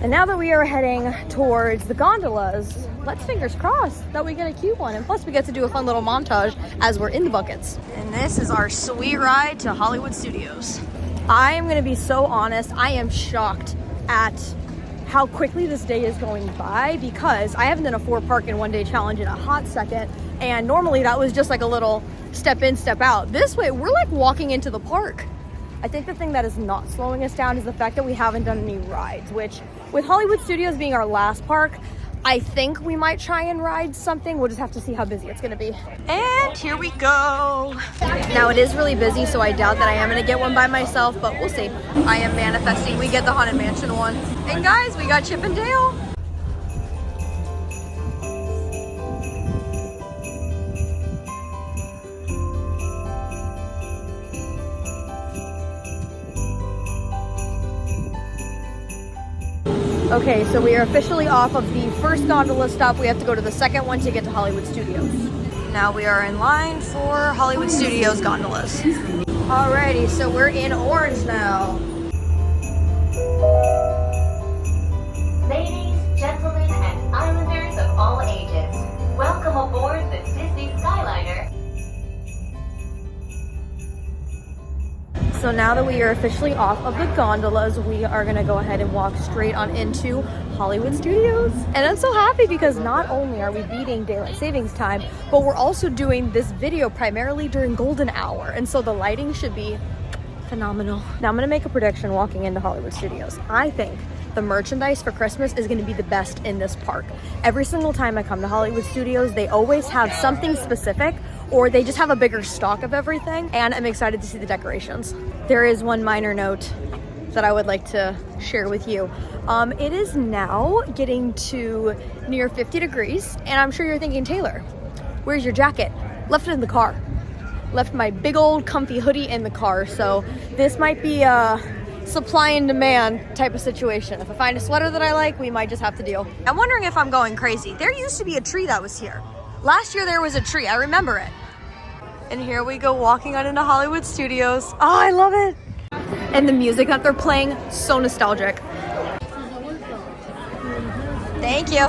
And now that we are heading towards the gondolas, let's fingers crossed that we get a cute one. And plus we get to do a fun little montage as we're in the buckets. And this is our sweet ride to Hollywood Studios. I am gonna be so honest, I am shocked at how quickly this day is going by, because I haven't done a 4-park in 1 day challenge in a hot second. And normally that was just like a little step in, step out. This way, we're like walking into the park. I think the thing that is not slowing us down is the fact that we haven't done any rides, which with Hollywood Studios being our last park, I think we might try and ride something. We'll just have to see how busy it's gonna be. And here we go. Now it is really busy, so I doubt that I am gonna get one by myself, but we'll see. I am manifesting we get the Haunted Mansion one. And guys, we got Chip and Dale. Okay, so we are officially off of the first gondola stop. We have to go to the second one to get to Hollywood Studios. Now we are in line for Hollywood Studios gondolas. Alrighty, so we're in orange now. Ladies, gentlemen, and islanders of all ages, welcome aboard the Disney Skyliner. So now that we are officially off of the gondolas, we are gonna go ahead and walk straight on into Hollywood Studios. And I'm so happy because not only are we beating daylight savings time, but we're also doing this video primarily during golden hour. And so the lighting should be phenomenal. Now I'm gonna make a prediction walking into Hollywood Studios. I think the merchandise for Christmas is gonna be the best in this park. Every single time I come to Hollywood Studios, they always have something specific, or they just have a bigger stock of everything, and I'm excited to see the decorations. There is one minor note that I would like to share with you. It is now getting to near 50 degrees, and I'm sure you're thinking, Taylor, where's your jacket? Left it in the car. Left my big old comfy hoodie in the car, so this might be a supply and demand type of situation. If I find a sweater that I like, we might just have to deal. I'm wondering if I'm going crazy. There used to be a tree that was here. Last year there was a tree, I remember it. And here we go walking on into Hollywood Studios. Oh, I love it. And the music that they're playing, so nostalgic. Thank you.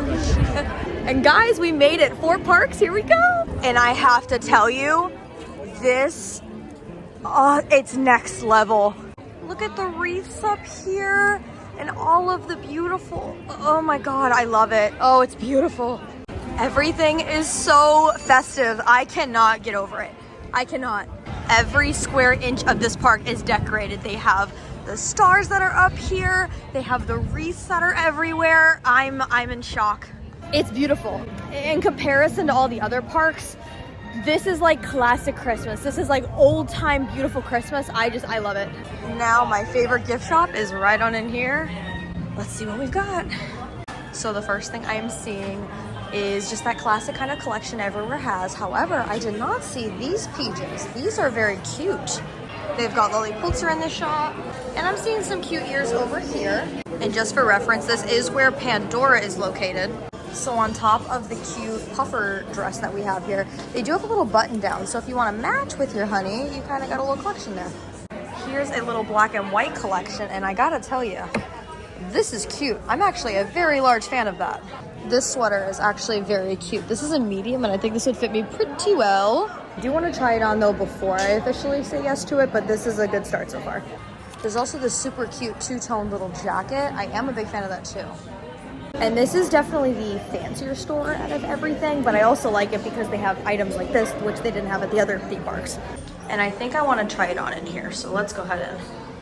And guys, we made it. 4 parks, here we go. And I have to tell you, this, it's next level. Look at the wreaths up here and all of the beautiful, oh my God, I love it. Oh, it's beautiful. Everything is so festive. I cannot get over it. I cannot. Every square inch of this park is decorated. They have the stars that are up here. They have the wreaths that are everywhere. I'm in shock. It's beautiful. In comparison to all the other parks, this is like classic Christmas. This is like old time beautiful Christmas. I love it. Now my favorite gift shop is right on in here. Let's see what we've got. So the first thing I am seeing is just that classic kind of collection everywhere has. However, I did not see these PJs. These are very cute. They've got Lilliputzer in the shop, and I'm seeing some cute ears over here. And just for reference, this is where Pandora is located. So on top of the cute puffer dress that we have here, they do have a little button down. So if you want to match with your honey, you kind of got a little collection there. Here's a little black and white collection, and I gotta tell you, this is cute. I'm actually a very large fan of that. This sweater is actually very cute. This is a medium, and I think this would fit me pretty well. I do want to try it on though before I officially say yes to it, but this is a good start so far. There's also this super cute two-tone little jacket. I am a big fan of that too. And this is definitely the fancier store out of everything, but I also like it because they have items like this, which they didn't have at the other theme parks. And I think I want to try it on in here. So let's go ahead and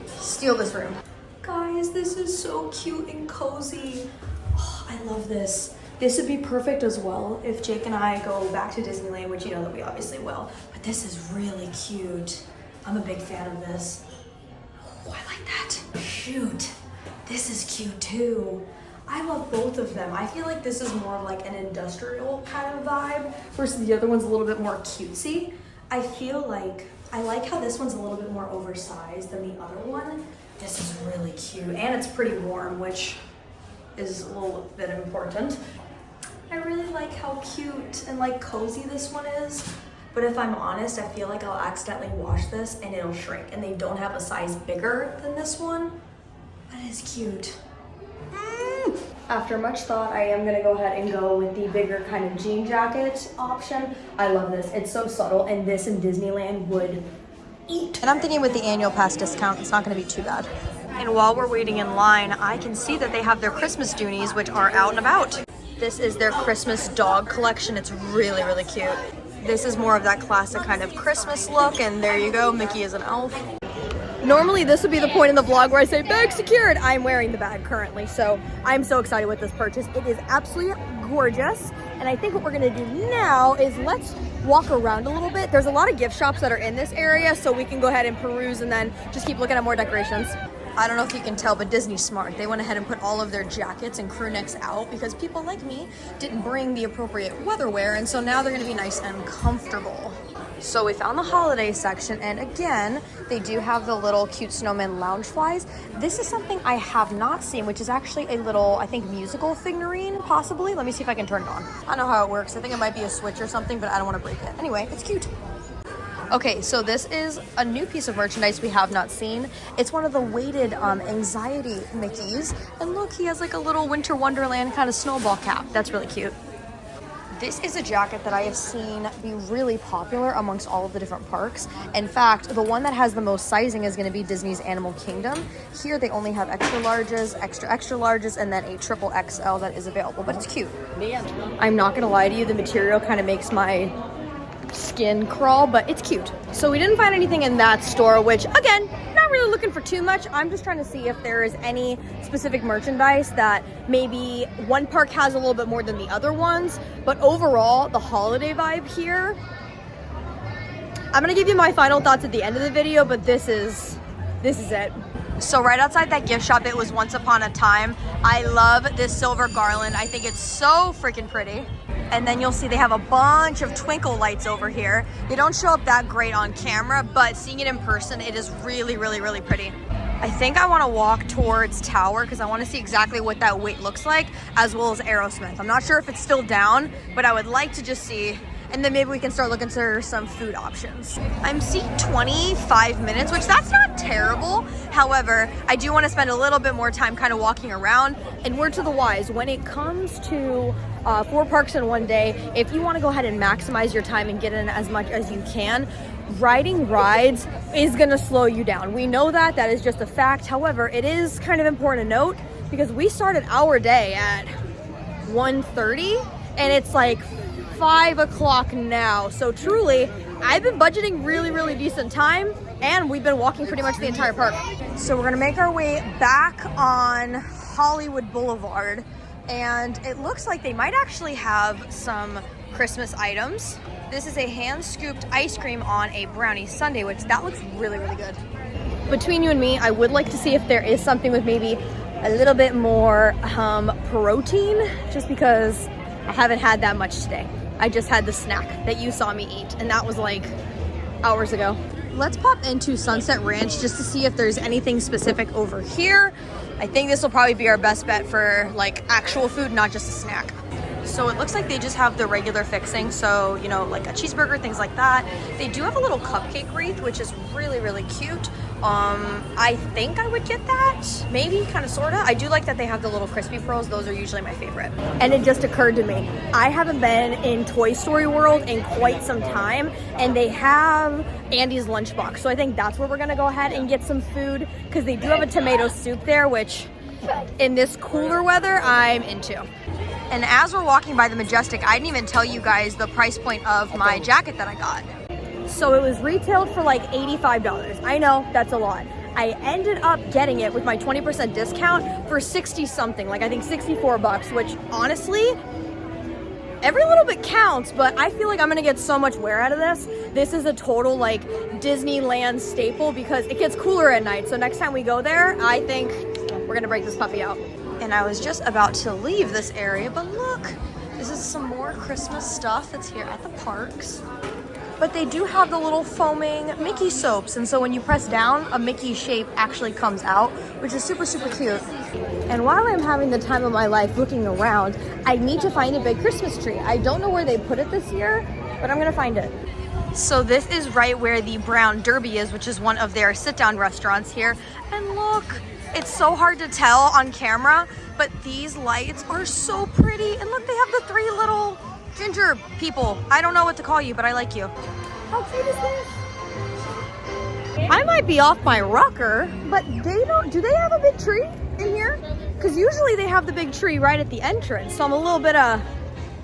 steal this room. Guys, this is so cute and cozy. Oh, I love this. This would be perfect as well if Jake and I go back to Disneyland, which you know that we obviously will. But this is really cute. I'm a big fan of this. Oh, I like that. Shoot, this is cute too. I love both of them. I feel like this is more of like an industrial kind of vibe versus the other one's a little bit more cutesy. I feel like I like how this one's a little bit more oversized than the other one. This is really cute and it's pretty warm, which is a little bit important. I really like how cute and like cozy this one is. But if I'm honest, I feel like I'll accidentally wash this and it'll shrink, and they don't have a size bigger than this one. That is cute. After much thought, I am gonna go ahead and go with the bigger kind of jean jacket option. I love this, it's so subtle, and this in Disneyland would eat. And I'm thinking with the annual pass discount, it's not gonna be too bad. And while we're waiting in line, I can see that they have their Christmas Doonies, which are out and about. This is their Christmas dog collection. It's really, really cute. This is more of that classic kind of Christmas look, and there you go, Mickey is an elf. Normally this would be the point in the vlog where I say bag secured. I'm wearing the bag currently, so I'm so excited with this purchase. It is absolutely gorgeous, and I think what we're gonna do now is let's walk around a little bit. There's a lot of gift shops that are in this area, so we can go ahead and peruse and then just keep looking at more decorations. I don't know if you can tell, but Disney's smart. They went ahead and put all of their jackets and crew necks out because people like me didn't bring the appropriate weather wear, and so now they're gonna be nice and comfortable. So we found the holiday section, and again, they do have the little cute snowman lounge flies. This is something I have not seen, which is actually a little, I think, musical figurine, possibly. Let me see if I can turn it on. I don't know how it works. I think it might be a switch or something, but I don't want to break it. Anyway, it's cute. Okay, so this is a new piece of merchandise we have not seen. It's one of the weighted anxiety Mickeys. And look, he has like a little Winter Wonderland kind of snowball cap. That's really cute. This is a jacket that I have seen be really popular amongst all of the different parks. In fact, the one that has the most sizing is going to be Disney's Animal Kingdom. Here they only have extra larges, extra larges, and then a triple XL that is available, but it's cute. I'm not going to lie to you, the material kind of makes my skin crawl, but it's cute. So we didn't find anything in that store, which again, not really looking for too much. I'm just trying to see if there is any specific merchandise that maybe one park has a little bit more than the other ones. But overall, the holiday vibe here, I'm gonna give you my final thoughts at the end of the video, but this is it. So right outside that gift shop, it was Once Upon a Time. I love this silver garland. I think it's so freaking pretty. And then you'll see they have a bunch of twinkle lights over here. They don't show up that great on camera, but seeing it in person, it is really, really, really pretty. I think I want to walk towards Tower because I want to see exactly what that wait looks like, as well as Aerosmith. I'm not sure if it's still down, but I would like to just see, and then maybe we can start looking for some food options. I'm seeing 25 minutes, which that's not terrible. However, I do want to spend a little bit more time kind of walking around. And word to the wise, when it comes to 4 parks in one day, if you want to go ahead and maximize your time and get in as much as you can, riding rides is going to slow you down. We know that is just a fact. However, it is kind of important to note because we started our day at 1:30 and it's like 5 o'clock now. So truly, I've been budgeting really, really decent time, and we've been walking pretty much the entire park. So we're gonna make our way back on Hollywood Boulevard, and it looks like they might actually have some Christmas items. This is a hand-scooped ice cream on a brownie sundae, which that looks really, really good. Between you and me, I would like to see if there is something with maybe a little bit more protein, just because I haven't had that much today. I just had the snack that you saw me eat, and that was like hours ago. Let's pop into Sunset Ranch just to see if there's anything specific over here. I think this will probably be our best bet for like actual food, not just a snack. So it looks like they just have the regular fixing, so you know, like a cheeseburger, things like that. They do have a little cupcake wreath, which is really, really cute. I think I would get that, maybe, kind of, sorta. I do like that they have the little crispy pearls. Those are usually my favorite. And it just occurred to me, I haven't been in Toy Story World in quite some time, and they have Andy's Lunchbox. So I think that's where we're gonna go ahead and get some food, because they do have a tomato soup there, which in this cooler weather, I'm into. And as we're walking by the Majestic, I didn't even tell you guys the price point of my jacket that I got. So it was retailed for like $85. I know, that's a lot. I ended up getting it with my 20% discount for 60 something, like I think 64 bucks, which honestly, every little bit counts, but I feel like I'm gonna get so much wear out of this. This is a total like Disneyland staple because it gets cooler at night. So next time we go there, I think we're gonna break this puppy out. And I was just about to leave this area, but look, this is some more Christmas stuff that's here at the parks. But they do have the little foaming Mickey soaps. And so when you press down, a Mickey shape actually comes out, which is super, super cute. And while I'm having the time of my life looking around, I need to find a big Christmas tree. I don't know where they put it this year, but I'm gonna find it. So this is right where the Brown Derby is, which is one of their sit-down restaurants here. And look, it's so hard to tell on camera, but these lights are so pretty. And look, they have the 3 little ginger people. I don't know what to call you, but I like you. How cute is this? I might be off my rocker, but do they have a big tree in here? Because usually they have the big tree right at the entrance. So I'm a little bit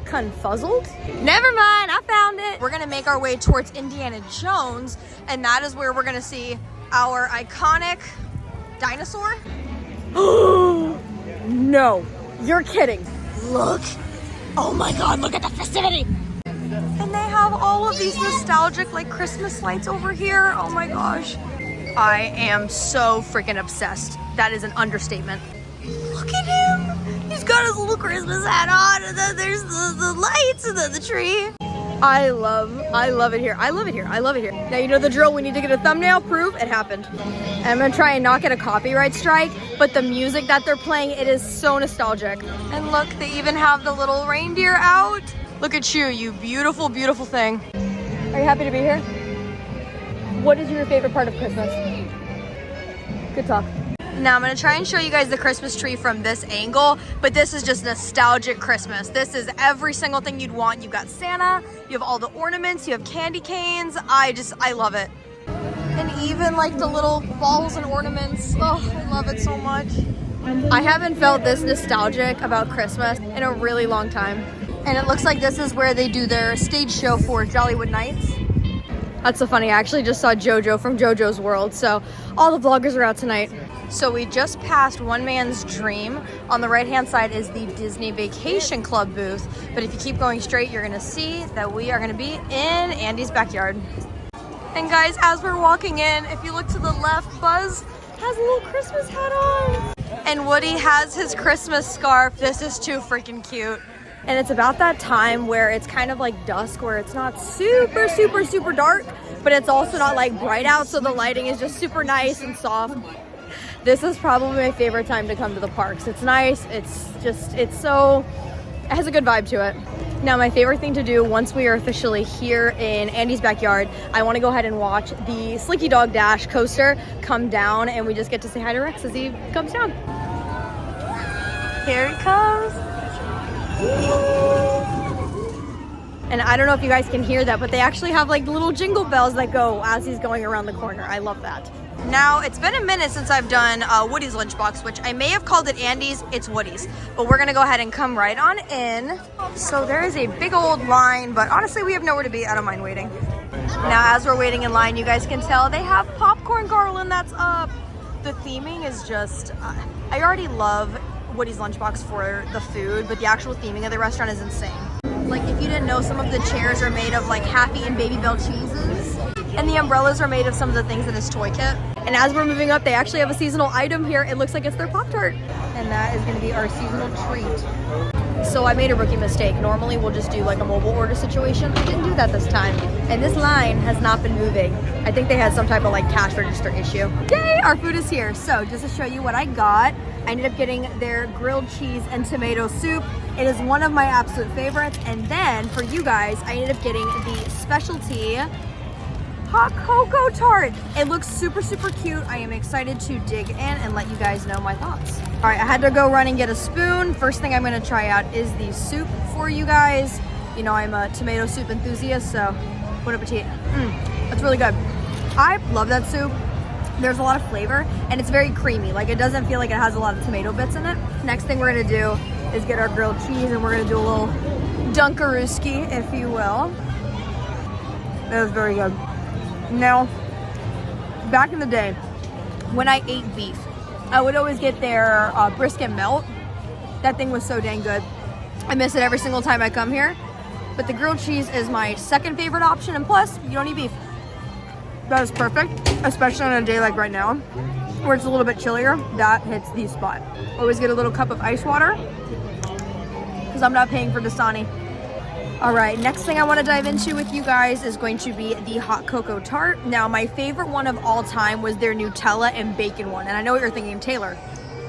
confuzzled. Never mind, I found it. We're gonna make our way towards Indiana Jones, and that is where we're gonna see our iconic dinosaur. No, you're kidding. Look. Oh my God, look at the festivity. And they have all of these nostalgic like Christmas lights over here. Oh my gosh. I am so freaking obsessed. That is an understatement. Look at him. He's got his little Christmas hat on, and then there's the lights and then the tree. I love it here. I love it here. I love it here. Now you know the drill. We need to get a thumbnail proof. It happened. And I'm gonna try and not get a copyright strike, but the music that they're playing, it is so nostalgic. And look, they even have the little reindeer out. Look at you, you beautiful, beautiful thing. Are you happy to be here? What is your favorite part of Christmas? Good talk. Now I'm gonna try and show you guys the Christmas tree from this angle, but this is just nostalgic Christmas. This is every single thing you'd want. You've got Santa, you have all the ornaments, you have candy canes. I love it. And even like the little balls and ornaments. Oh, I love it so much. I haven't felt this nostalgic about Christmas in a really long time. And it looks like this is where they do their stage show for Jollywood Nights. That's so funny. I actually just saw JoJo from JoJo's World. So all the vloggers are out tonight. So we just passed One Man's Dream. On the right-hand side is the Disney Vacation Club booth. But if you keep going straight, you're gonna see that we are gonna be in Andy's backyard. And guys, as we're walking in, if you look to the left, Buzz has a little Christmas hat on. And Woody has his Christmas scarf. This is too freaking cute. And it's about that time where it's kind of like dusk, where it's not super, super, super dark, but it's also not like bright out, so the lighting is just super nice and soft. This is probably my favorite time to come to the parks. It's nice, it has a good vibe to it. Now my favorite thing to do once we are officially here in Andy's backyard, I want to go ahead and watch the Slinky Dog Dash coaster come down, and we just get to say hi to Rex as he comes down. Here he comes. And I don't know if you guys can hear that, but they actually have like little jingle bells that go as he's going around the corner. I love that. Now, it's been a minute since I've done Woody's Lunchbox, which I may have called it Andy's. It's Woody's. But we're gonna go ahead and come right on in. So there is a big old line, but honestly, we have nowhere to be. I don't mind waiting. Now, as we're waiting in line, you guys can tell they have popcorn garland that's up. The theming is just, I already love Woody's Lunchbox for the food, but the actual theming of the restaurant is insane. Like, if you didn't know, some of the chairs are made of like Happy and Baby Bell cheeses, and the umbrellas are made of some of the things in his toy kit. And as we're moving up, they actually have a seasonal item here. It looks like it's their Pop-Tart, and that is going to be our seasonal treat. So I made a rookie mistake. Normally we'll just do like a mobile order situation. I didn't do that this time, and this line has not been moving. I think they had some type of like cash register issue. Yay, our food is here. So just to show you what I got, I ended up getting their grilled cheese and tomato soup. It is one of my absolute favorites. And then for you guys, I ended up getting the specialty hot cocoa tart. It looks super, super cute. I am excited to dig in and let you guys know my thoughts. All right, I had to go run and get a spoon. First thing I'm gonna try out is the soup for you guys. You know, I'm a tomato soup enthusiast, so bon appetit. That's really good. I love that soup. There's a lot of flavor, and it's very creamy. Like, it doesn't feel like it has a lot of tomato bits in it. Next thing we're gonna do is get our grilled cheese, and we're gonna do a little Dunkarooski, if you will. That was very good. Now, back in the day, when I ate beef, I would always get their brisket melt. That thing was so dang good. I miss it every single time I come here. But the grilled cheese is my second favorite option, and plus, you don't eat beef. That is perfect, especially on a day like right now, where it's a little bit chillier. That hits the spot. Always get a little cup of ice water, because I'm not paying for Dasani. All right, next thing I want to dive into with you guys is going to be the hot cocoa tart. Now, my favorite one of all time was their Nutella and bacon one. And I know what you're thinking, Taylor,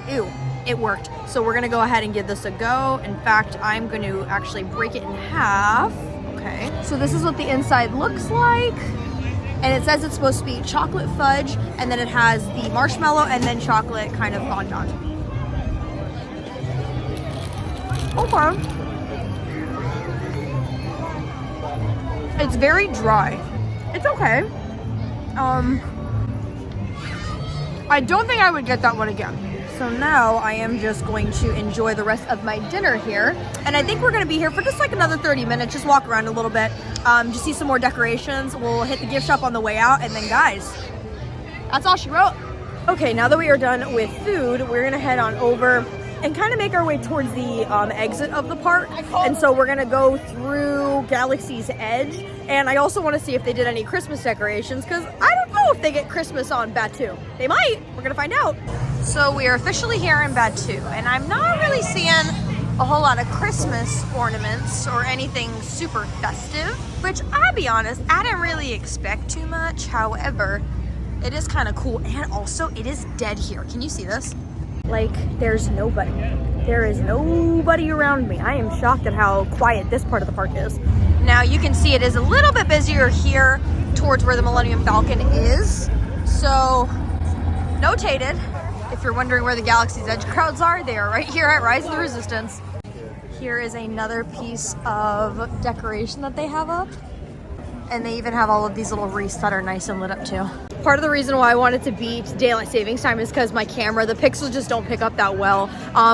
ew, it worked. So we're gonna go ahead and give this a go. In fact, I'm going to actually break it in half. Okay, so this is what the inside looks like. And it says it's supposed to be chocolate fudge, and then it has the marshmallow and then chocolate kind of fondant. Okay. It's very dry. It's okay. I don't think I would get that one again. So now I am just going to enjoy the rest of my dinner here. And I think we're gonna be here for just like another 30 minutes, just walk around a little bit, just see some more decorations. We'll hit the gift shop on the way out, and then guys, that's all she wrote. Okay, now that we are done with food, we're gonna head on over and kind of make our way towards the exit of the park. And so we're gonna go through Galaxy's Edge. And I also wanna see if they did any Christmas decorations, because I don't know if they get Christmas on Batu. They might, we're gonna find out. So we are officially here in Batu, and I'm not really seeing a whole lot of Christmas ornaments or anything super festive, which I'll be honest, I didn't really expect too much. However, it is kind of cool, and also it is dead here. Can you see this? Like, there's nobody. There is nobody around me. I am shocked at how quiet this part of the park is. Now you can see it is a little bit busier here towards where the Millennium Falcon is. So, notated. If you're wondering where the Galaxy's Edge crowds are, they are right here at Rise of the Resistance. Here is another piece of decoration that they have up. And they even have all of these little wreaths that are nice and lit up too. Part of the reason why I wanted to beat daylight savings time is because my camera, the pixels just don't pick up that well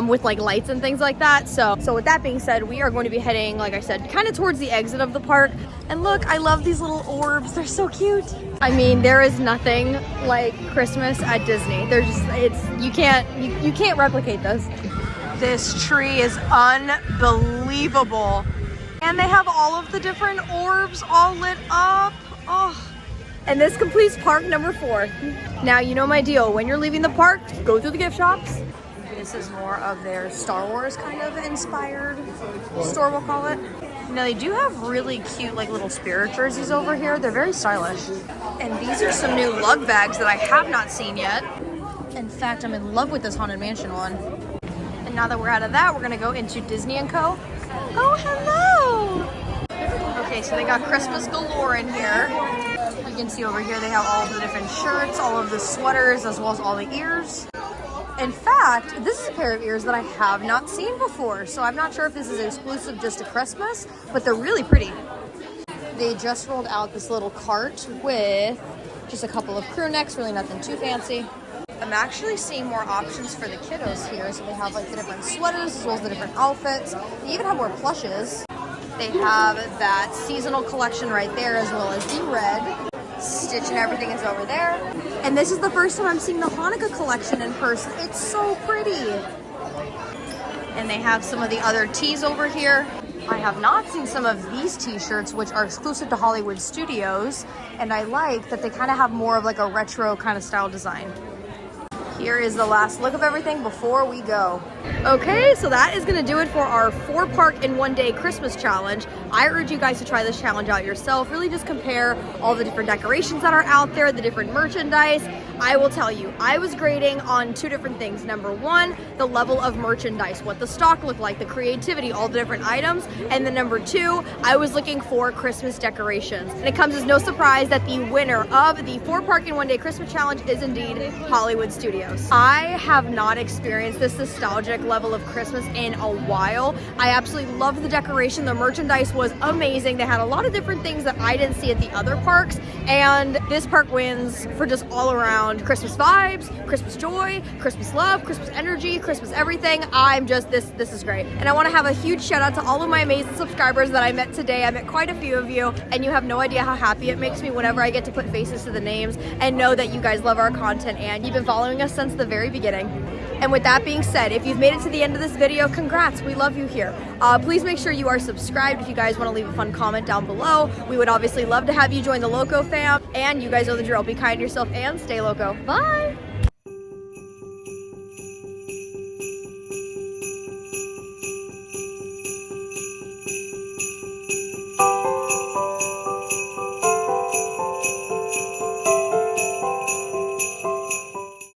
with like lights and things like that. So with that being said, we are going to be heading, like I said, kind of towards the exit of the park. And look, I love these little orbs. They're so cute. I mean, there is nothing like Christmas at Disney. There's just, you can't replicate this. This tree is unbelievable. And they have all of the different orbs all lit up. Oh. And this completes park number 4. Now, you know my deal. When you're leaving the park, go through the gift shops. This is more of their Star Wars kind of inspired store, we'll call it. Now, they do have really cute like little spirit jerseys over here. They're very stylish. And these are some new lug bags that I have not seen yet. In fact, I'm in love with this Haunted Mansion one. And now that we're out of that, we're gonna go into Disney & Co. Oh, hello! Okay, so they got Christmas galore in here. You can see over here they have all of the different shirts, all of the sweaters, as well as all the ears. In fact, this is a pair of ears that I have not seen before, so I'm not sure if this is exclusive just to Christmas, but they're really pretty. They just rolled out this little cart with just a couple of crew necks, really nothing too fancy. I'm actually seeing more options for the kiddos here. So they have like the different sweaters as well as the different outfits. They even have more plushes. They have that seasonal collection right there as well as the red. Stitch and everything is over there. And this is the first time I'm seeing the Hanukkah collection in person. It's so pretty. And they have some of the other tees over here. I have not seen some of these t-shirts, which are exclusive to Hollywood Studios. And I like that they kind of have more of like a retro kind of style design. Here is the last look of everything before we go. Okay, so that is gonna do it for our 4-park in 1 day Christmas challenge. I urge you guys to try this challenge out yourself. Really just compare all the different decorations that are out there, the different merchandise. I will tell you, I was grading on 2 different things. Number 1, the level of merchandise, what the stock looked like, the creativity, all the different items. And then number 2, I was looking for Christmas decorations. And it comes as no surprise that the winner of the 4-park in 1 day Christmas challenge is indeed Hollywood Studios. I have not experienced this nostalgic energetic level of Christmas in a while. I absolutely loved the decoration. The merchandise was amazing. They had a lot of different things that I didn't see at the other parks, and this park wins for just all around Christmas vibes, Christmas joy, Christmas love, Christmas energy, Christmas everything. I'm just, this is great. And I want to have a huge shout out to all of my amazing subscribers that I met today. I met quite a few of you, and you have no idea how happy it makes me whenever I get to put faces to the names and know that you guys love our content and you've been following us since the very beginning. And with that being said, if you've made it to the end of this video, congrats, we love you here. Please make sure you are subscribed if you guys want to leave a fun comment down below. We would obviously love to have you join the Loco fam, and you guys know the drill. Be kind to yourself and stay loco. Bye!